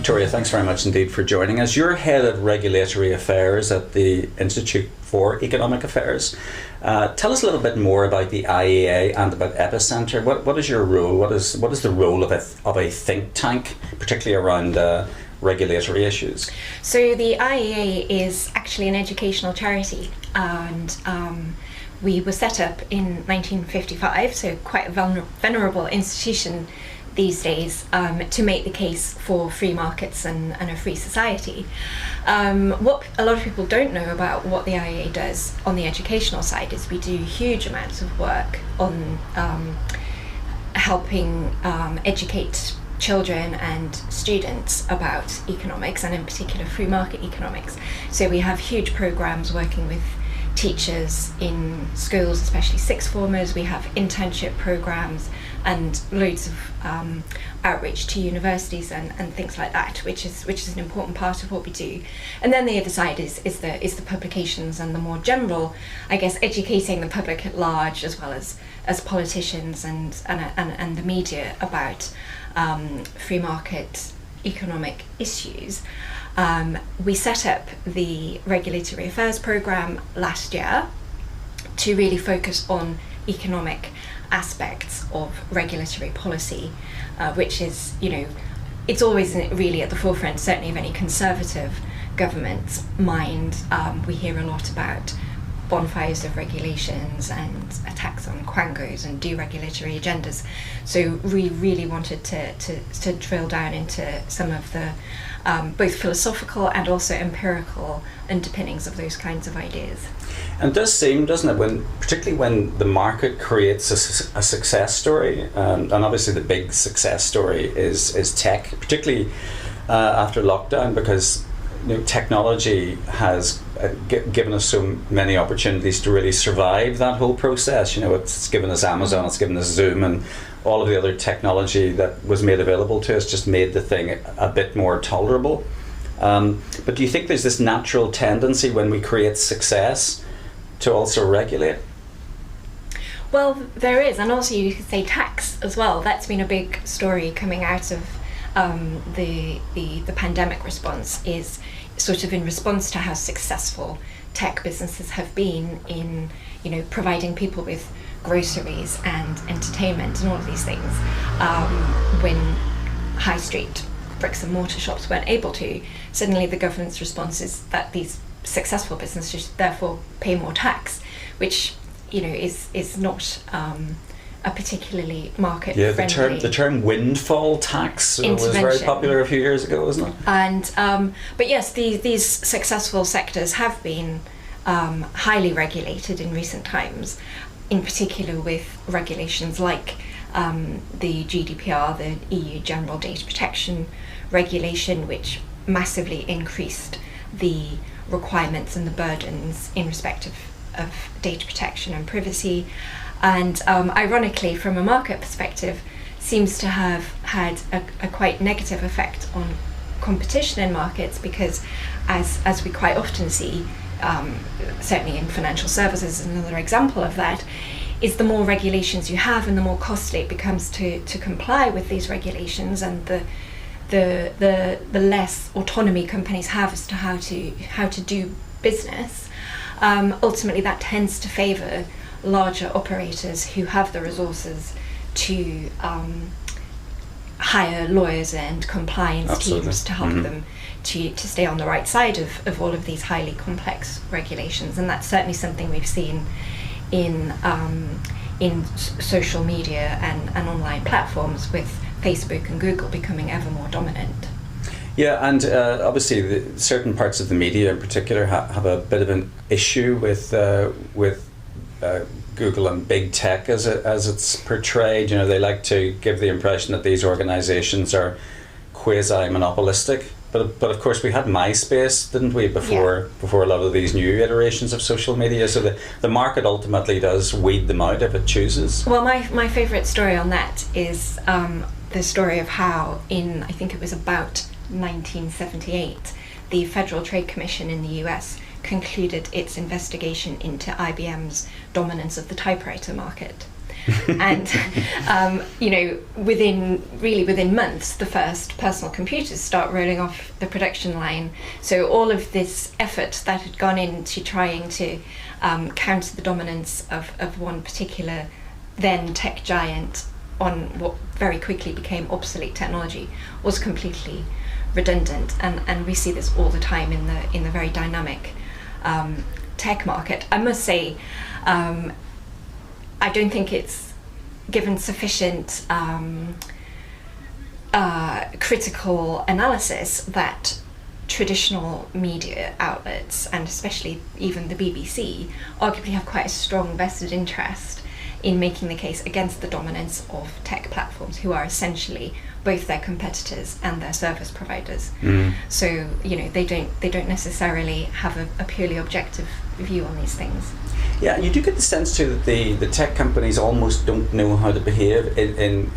Victoria, thanks very much indeed for joining us. You're Head of Regulatory Affairs at the Institute for Economic Affairs. Tell us a little bit more about the IEA and about Epicenter. What is your role? What is the role of a think tank, particularly around regulatory issues? So the IEA is actually an educational charity, and we were set up in 1955, so quite a venerable institution these days, to make the case for free markets and a free society. What a lot of people don't know about what the IEA does on the educational side is we do huge amounts of work on helping educate children and students about economics, and in particular free market economics. So we have huge programs working with teachers in schools, especially sixth formers. We have internship programs and loads of outreach to universities and things like that, which is an important part of what we do. And then the other side is the publications and the more general, I guess, educating the public at large, as well as politicians and the media about free market economic issues. We set up the Regulatory Affairs Programme last year to really focus on economic aspects of regulatory policy, which is, it's always really at the forefront, certainly of any conservative government's mind. We hear a lot about bonfires of regulations and attacks on quangos and deregulatory agendas. So we really wanted to drill down into some of the both philosophical and also empirical underpinnings of those kinds of ideas. And it does seem, doesn't it, particularly when the market creates a success story, and obviously the big success story is tech, particularly after lockdown, because technology has given us so many opportunities to really survive that whole process. It's given us Amazon, it's given us Zoom, and all of the other technology that was made available to us just made the thing a bit more tolerable. But do you think there's this natural tendency when we create success to also regulate? Well, there is, and also you could say tax as well. That's been a big story coming out of the pandemic response, is sort of in response to how successful tech businesses have been in providing people with groceries and entertainment and all of these things, when high street bricks and mortar shops weren't able to. Suddenly the government's response is that these successful businesses should therefore pay more tax, which is not a particularly market friendly. The term windfall tax was very popular a few years ago, wasn't it? And but yes, these successful sectors have been highly regulated in recent times, in particular with regulations like the GDPR, the EU General Data Protection Regulation, which massively increased the requirements and the burdens in respect of data protection and privacy. And ironically, from a market perspective, seems to have had a quite negative effect on competition in markets, because as we quite often see, certainly in financial services, another example of that, is the more regulations you have and the more costly it becomes to comply with these regulations, and the less autonomy companies have as to how to do business. Ultimately, that tends to favour larger operators who have the resources to hire lawyers and compliance Absolutely. teams to help them to stay on the right side of all of these highly complex regulations. And that's certainly something we've seen in social media and online platforms, with Facebook and Google becoming ever more dominant. Yeah, and obviously certain parts of the media in particular have a bit of an issue with Google and big tech as it's portrayed. They like to give the impression that these organisations are quasi-monopolistic. But of course we had MySpace, didn't we, before a lot of these new iterations of social media. So the market ultimately does weed them out if it chooses. Well, my favourite story on that is the story of how I think it was about 1978, the Federal Trade Commission in the US concluded its investigation into IBM's dominance of the typewriter market. And within months, the first personal computers start rolling off the production line. So all of this effort that had gone into trying to counter the dominance of one particular then tech giant on what very quickly became obsolete technology was completely redundant, and we see this all the time in the very dynamic tech market. I must say, I don't think it's given sufficient critical analysis that traditional media outlets, and especially even the BBC, arguably have quite a strong vested interest in making the case against the dominance of tech platforms, who are essentially both their competitors and their service providers. So they don't necessarily have a purely objective view on these things. Yeah, and you do get the sense too that the tech companies almost don't know how to behave in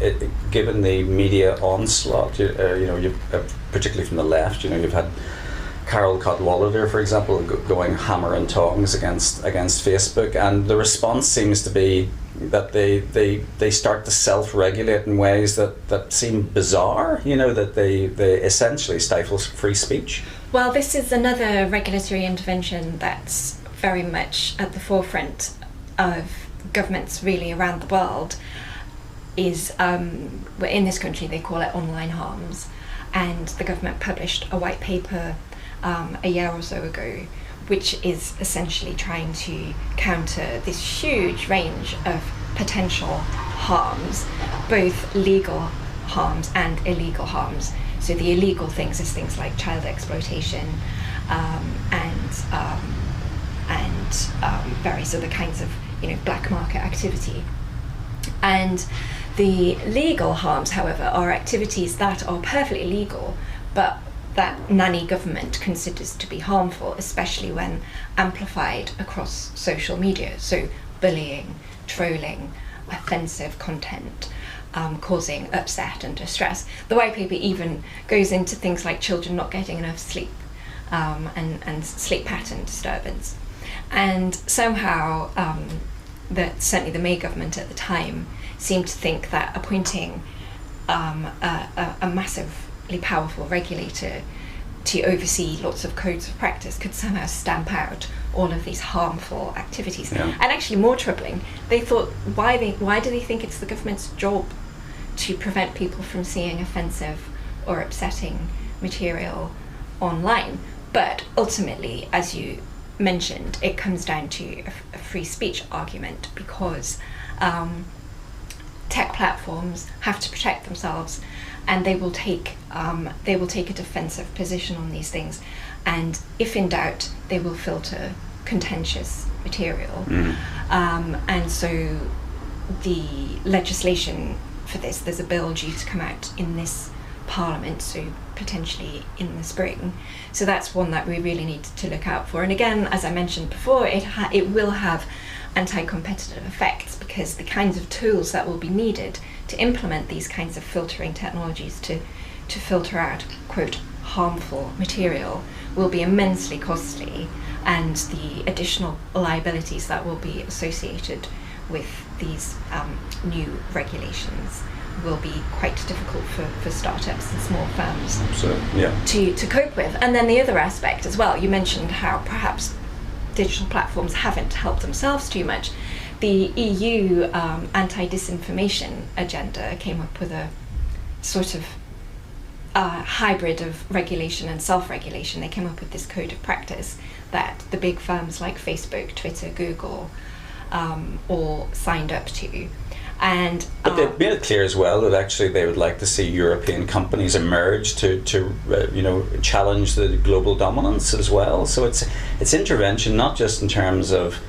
given the media onslaught. You've, particularly from the left, you've had Carol Cadwalader, for example, going hammer and tongs against Facebook, and the response seems to be that they start to self-regulate in ways that seem bizarre, that they essentially stifle free speech. Well, this is another regulatory intervention that's very much at the forefront of governments really around the world. Is in this country they call it online harms, and the government published a white paper a year or so ago, which is essentially trying to counter this huge range of potential harms, both legal harms and illegal harms. So the illegal things is things like child exploitation and various other kinds of black market activity. And the legal harms, however, are activities that are perfectly legal, but that nanny government considers to be harmful, especially when amplified across social media. So bullying, trolling, offensive content, causing upset and distress. The white paper even goes into things like children not getting enough sleep and sleep pattern disturbance. And somehow, certainly the May government at the time seemed to think that appointing a massively powerful regulator to oversee lots of codes of practice could somehow stamp out all of these harmful activities. Yeah. And actually more troubling, they thought, why do they think it's the government's job to prevent people from seeing offensive or upsetting material online? But ultimately, as you mentioned, it comes down to a free speech argument, because tech platforms have to protect themselves, and they will take a defensive position on these things, and if in doubt, they will filter contentious material. And so the legislation for this, there's a bill due to come out in this Parliament, so potentially in the spring. So that's one that we really need to look out for. And again, as I mentioned before, it will have anti-competitive effects, because the kinds of tools that will be needed to implement these kinds of filtering technologies to filter out, quote, harmful material will be immensely costly, and the additional liabilities that will be associated with these new regulations will be quite difficult for startups and small firms to cope with. And then the other aspect as well, you mentioned how perhaps digital platforms haven't helped themselves too much. The EU anti-disinformation agenda came up with a sort of hybrid of regulation and self-regulation. They came up with this code of practice that the big firms like Facebook, Twitter, Google all signed up to. But they've made it clear as well that actually they would like to see European companies emerge to challenge the global dominance as well. So it's intervention not just in terms of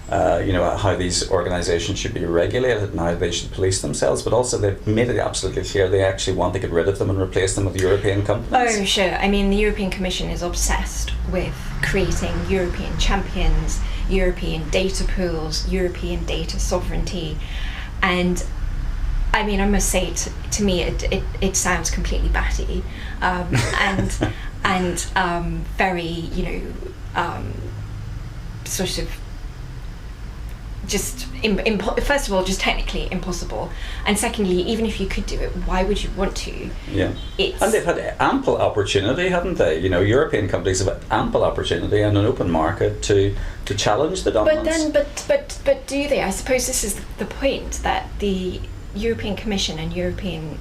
how these organisations should be regulated and how they should police themselves, but also they've made it absolutely clear they actually want to get rid of them and replace them with European companies. Oh, sure. I mean, the European Commission is obsessed with creating European champions, European data pools, European data sovereignty. And I mean, I must say, to me, it sounds completely batty, and very, sort of just first of all, just technically impossible, and secondly, even if you could do it, why would you want to? Yeah, and they've had ample opportunity, haven't they? You know, European companies have had ample opportunity and an open market to challenge the dominance. But do they? I suppose this is the point, that the European Commission and European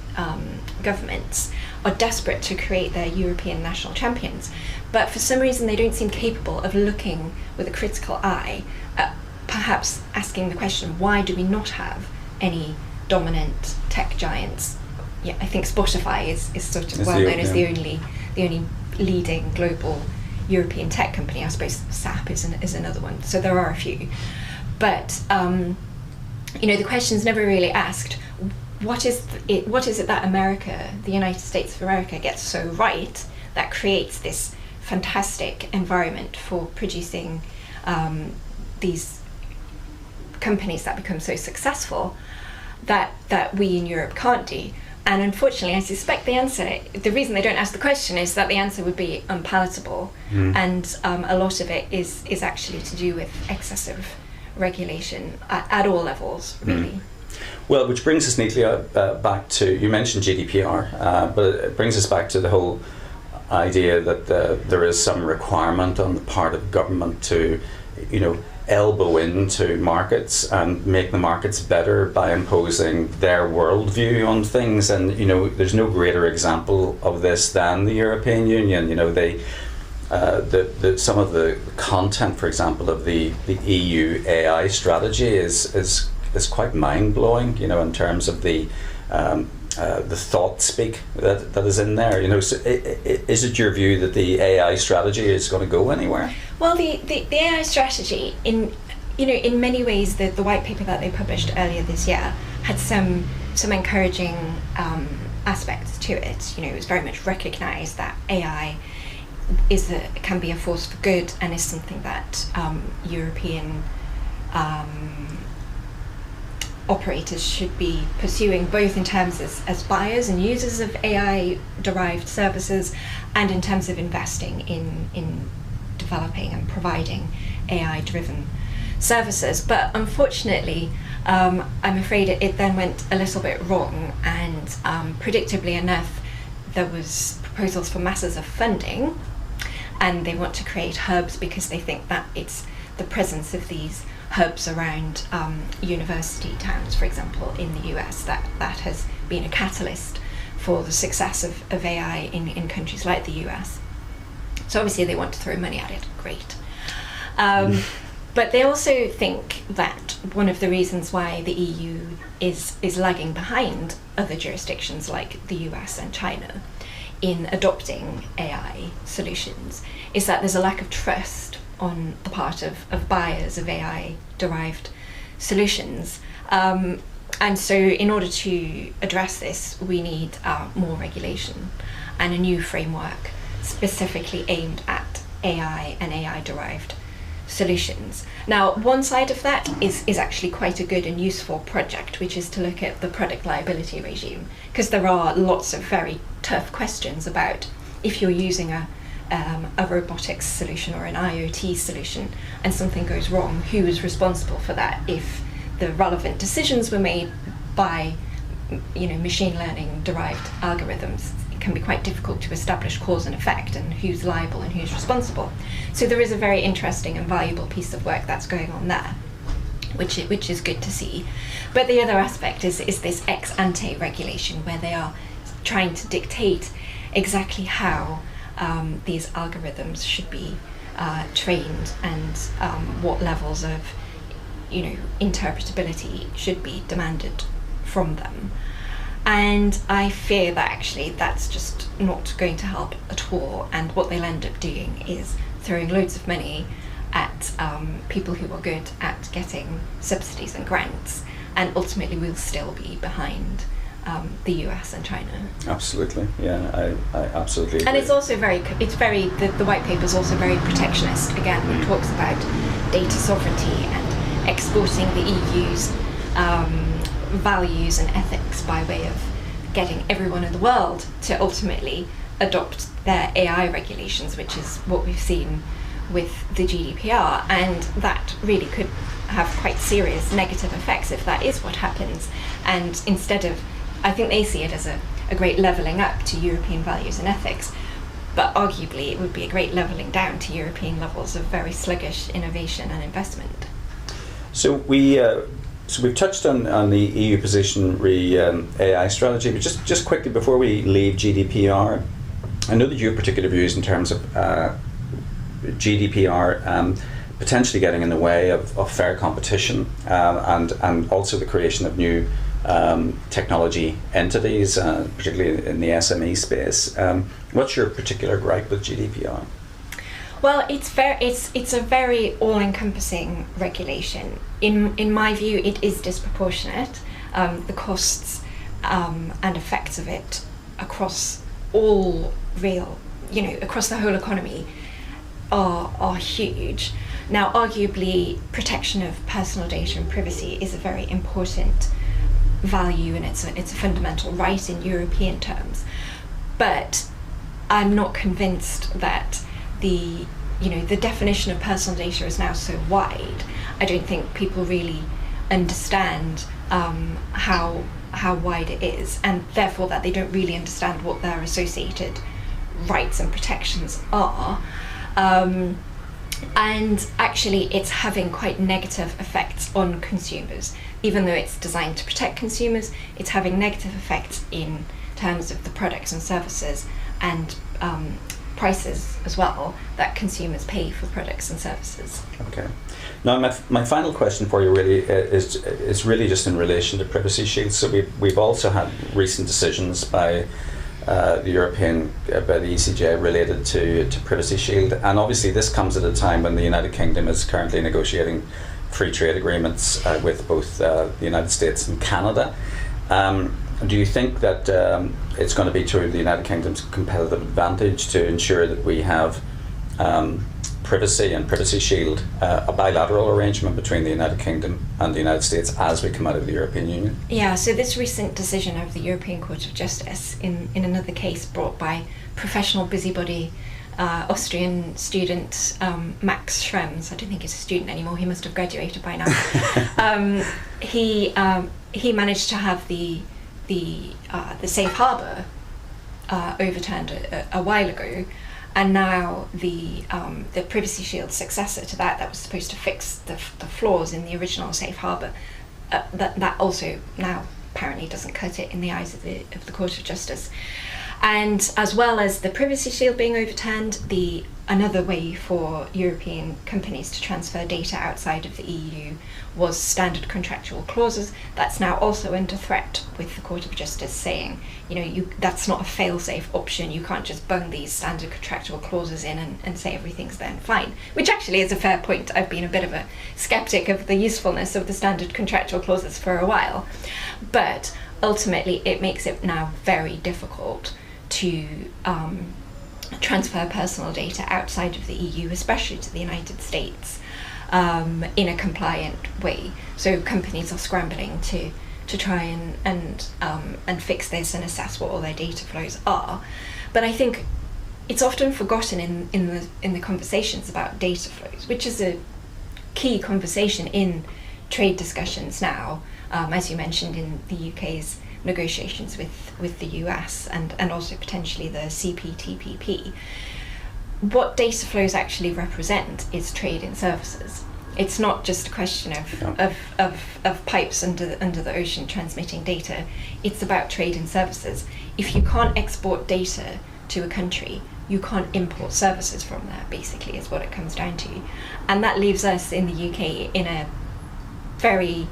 governments are desperate to create their European national champions, but for some reason they don't seem capable of looking with a critical eye at perhaps asking the question, why do we not have any dominant tech giants? Yeah, I think Spotify is sort of well known as the only leading global European tech company. I suppose SAP is another one. So there are a few, but the question's never really asked. What is it that America, the United States of America, gets so right that creates this fantastic environment for producing these companies that become so successful that we in Europe can't do? And unfortunately, I suspect the reason they don't ask the question is that the answer would be unpalatable, and a lot of it is actually to do with excessive regulation at all levels, really. Well, which brings us neatly back to, you mentioned GDPR, but it brings us back to the whole idea that there is some requirement on the part of government to, elbow into markets and make the markets better by imposing their worldview on things. And there's no greater example of this than the European Union. Some of the content, for example, of the EU AI strategy is quite mind-blowing, in terms of the thought speak that is in there. So is it your view that the AI strategy is going to go anywhere? Well, the AI strategy, in many ways, the white paper that they published earlier this year had some encouraging aspects to it. It was very much recognised that AI can be a force for good and is something that European operators should be pursuing, both in terms as buyers and users of AI-derived services, and in terms of investing in developing and providing AI-driven services. But unfortunately, I'm afraid it then went a little bit wrong, and predictably enough, there was proposals for masses of funding, and they want to create hubs because they think that it's the presence of these hubs around university towns, for example, in the US, that has been a catalyst for the success of AI in countries like the US. So obviously they want to throw money at it, great. But they also think that one of the reasons why the EU is lagging behind other jurisdictions like the US and China in adopting AI solutions is that there's a lack of trust on the part of buyers of AI-derived solutions. And so in order to address this, we need more regulation and a new framework specifically aimed at AI and AI-derived solutions. Now, one side of that is actually quite a good and useful project, which is to look at the product liability regime, because there are lots of very tough questions about if you're using a robotics solution or an IoT solution and something goes wrong, who is responsible for that? If the relevant decisions were made by machine learning derived algorithms, it can be quite difficult to establish cause and effect and who's liable and who's responsible. So there is a very interesting and valuable piece of work that's going on there, which is good to see. But the other aspect is this ex ante regulation, where they are trying to dictate exactly how these algorithms should be trained and what levels of interpretability should be demanded from them. And I fear that actually that's just not going to help at all, and what they'll end up doing is throwing loads of money at people who are good at getting subsidies and grants, and ultimately we'll still be behind the US and China. Absolutely, yeah, I absolutely agree. And it's also the white paper is also very protectionist. Again, it talks about data sovereignty and exporting the EU's values and ethics by way of getting everyone in the world to ultimately adopt their AI regulations, which is what we've seen with the GDPR, and that really could have quite serious negative effects if that is what happens. And instead of, I think they see it as a great levelling up to European values and ethics, but arguably it would be a great levelling down to European levels of very sluggish innovation and investment. So we've touched on the EU position re AI strategy, but just quickly before we leave GDPR, I know that you have particular views in terms of GDPR potentially getting in the way of fair competition and also the creation of new technology entities, particularly in the SME space. What's your particular gripe with GDPR? Well, it's a very all-encompassing regulation. In my view, it is disproportionate. The costs and effects of it across all across the whole economy are huge. Now, arguably, protection of personal data and privacy is a very important value, and it's a fundamental right in European terms. But I'm not convinced that the definition of personal data is now so wide. I don't think people really understand how wide it is, and therefore that they don't really understand what their associated rights and protections are. And actually it's having quite negative effects on consumers. Even though it's designed to protect consumers, it's having negative effects in terms of the products and services and prices as well that consumers pay for products and services. Okay. Now my final question for you really is really just in relation to Privacy Shield. So we've also had recent decisions by the ECJ related to Privacy Shield, and obviously this comes at a time when the United Kingdom is currently negotiating free trade agreements with both the United States and Canada. Do you think that it's going to be to the United Kingdom's competitive advantage to ensure that we have privacy and Privacy Shield, a bilateral arrangement between the United Kingdom and the United States as we come out of the European Union? Yeah, so this recent decision of the European Court of Justice in another case brought by professional busybody Austrian student Max Schrems. I don't think he's a student anymore, he must have graduated by now. He managed to have the safe harbour overturned a while ago, and now the Privacy Shield successor to that was supposed to fix the flaws in the original safe harbour, that also now apparently doesn't cut it in the eyes of the Court of Justice. And as well as the Privacy Shield being overturned, another way for European companies to transfer data outside of the EU was standard contractual clauses. That's now also under threat, with the Court of Justice saying, that's not a fail-safe option. You can't just bung these standard contractual clauses in and say everything's then fine, which actually is a fair point. I've been a bit of a skeptic of the usefulness of the standard contractual clauses for a while, but ultimately it makes it now very difficult to transfer personal data outside of the EU, especially to the United States, in a compliant way. So companies are scrambling to try and fix this and assess what all their data flows are. But I think it's often forgotten in the conversations about data flows, which is a key conversation in trade discussions now, as you mentioned, in the UK's negotiations with the US and also potentially the CPTPP. What data flows actually represent is trade in services. It's not just a question of pipes under the ocean transmitting data. It's about trade in services. If you can't export data to a country, you can't import services from there, basically, is what it comes down to. And that leaves us in the UK in a very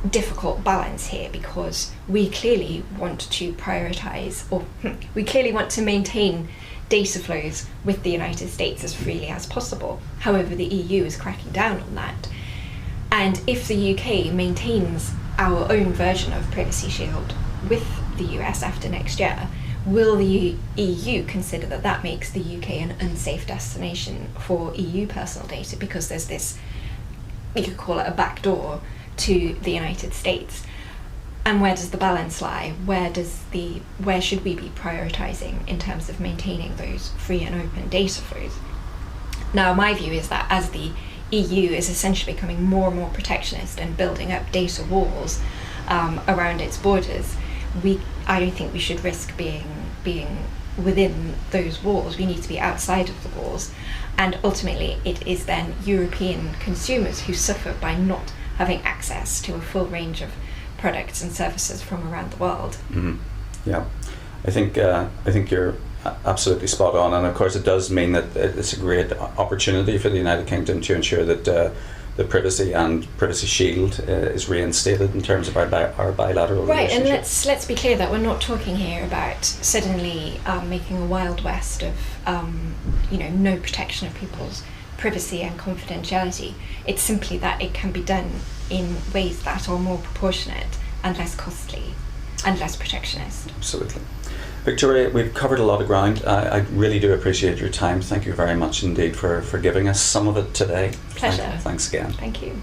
difficult balance here, because we clearly want to prioritise, or we clearly want to maintain data flows with the United States as freely as possible. However, the EU is cracking down on that. And if the UK maintains our own version of Privacy Shield with the US after next year, will the EU consider that makes the UK an unsafe destination for EU personal data, because there's this, you could call it a backdoor to the United States? And where does the balance lie? Where should we be prioritising in terms of maintaining those free and open data flows? Now, my view is that as the EU is essentially becoming more and more protectionist and building up data walls around its borders, I don't think we should risk being within those walls. We need to be outside of the walls, and ultimately it is then European consumers who suffer by not having access to a full range of products and services from around the world. Mm-hmm. Yeah, I think you're absolutely spot on, and of course it does mean that it's a great opportunity for the United Kingdom to ensure that the privacy and privacy shield is reinstated in terms of our bilateral right. relationship. And let's be clear that we're not talking here about suddenly making a wild west of no protection of people's privacy and confidentiality. It's simply that it can be done in ways that are more proportionate and less costly and less protectionist. Absolutely. Victoria, we've covered a lot of ground. I really do appreciate your time. Thank you very much indeed for giving us some of it today. Pleasure. Thanks again. Thank you.